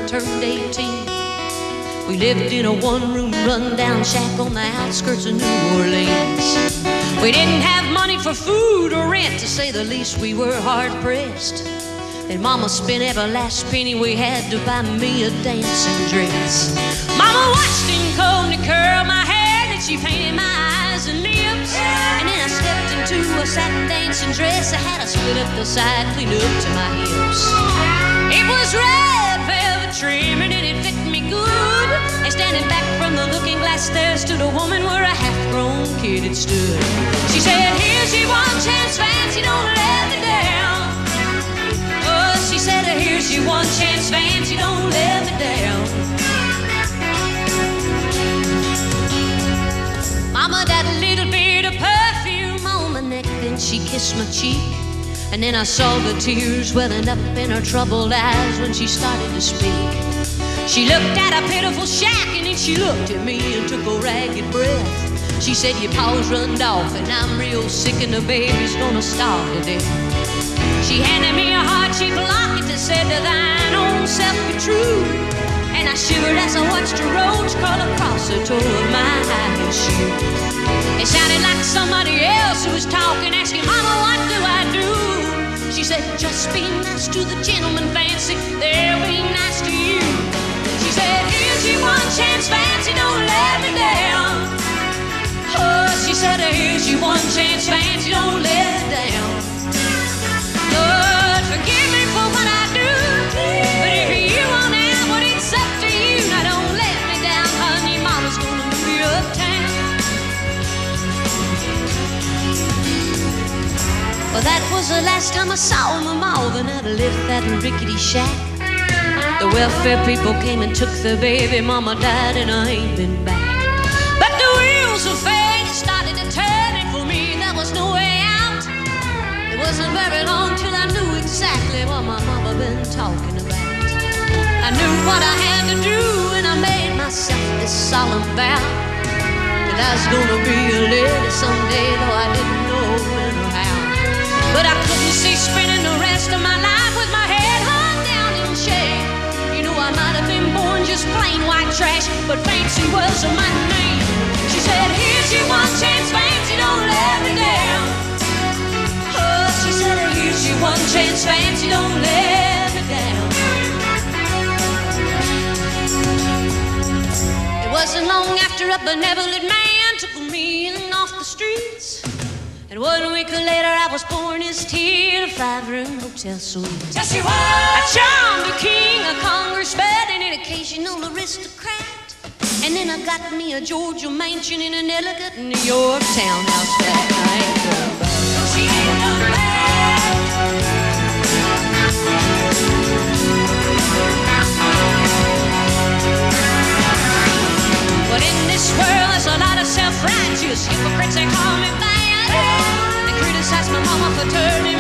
turned 18. We lived in a one-room run-down shack on the outskirts of New Orleans. We didn't have money for food or rent, to say the least. We were hard-pressed. Then Mama spent every last penny we had to buy me a dancing dress. Mama washed and combed and curled my hair, and she painted my eyes and lips. And then I stepped into a satin dancing dress that had a split up the side, clean up to my hips. It was red velvet trim and it fit me good. And standing back from the looking glass there stood a woman where a half-grown kid had stood. She said, here's your one chance, fancy, don't let me down. Oh, she said, here's your one chance, fancy, don't let me down. Mama, that little bit of perfume on my neck, then she kissed my cheek. And then I saw the tears welling up in her troubled eyes when she started to speak. She looked at a pitiful shack and then she looked at me and took a ragged breath. She said, your paws runned off and I'm real sick and the baby's gonna starve to death. She handed me a heart-shaped locket that said, to thine own self be true. And I shivered as I watched a roach crawl across the toe of my high shoe. It sounded like somebody else who was talking, asking, Mama, what do I do? She said, just be nice to the gentleman, fancy, they'll be nice to you. She said, here's your one chance, fancy, don't let me down. Oh, she said, here's your one chance, fancy, don't let me down. Lord, forgive me for what I do, but if you want out, well, it's up to you. Now don't let me down, honey, Mama's gonna move you uptown. Well, that was the last time I saw Mama when I left that rickety shack. The welfare people came and took the baby. Mama died and I ain't been back. But the wheels of fate started to turn, and for me there was no way out. It wasn't very long till I knew exactly what my mama been talking about. I knew what I had to do, and I made myself this solemn vow that I was gonna be a lady someday, though I didn't know when or how. But I couldn't see spending the rest of my life with my head hung down in shame. You know, I might have been born just plain white trash, but fancy was my name. She said, here's your one chance, fancy, don't let me down. Oh, she said, here's your one chance, fancy, don't let me down. It wasn't long after a benevolent man took me in off the streets. And 1 week later I was pouring his tea in a 5-room hotel suite. Yes, you were. I charmed a king, a congressman, and an occasional aristocrat. And then I got me a Georgia mansion in an elegant New York townhouse flat. I ain't going back. No, she ain't going back. But in this world there's a lot of self-righteous hypocrites, they call me bad. They criticize my mama for turning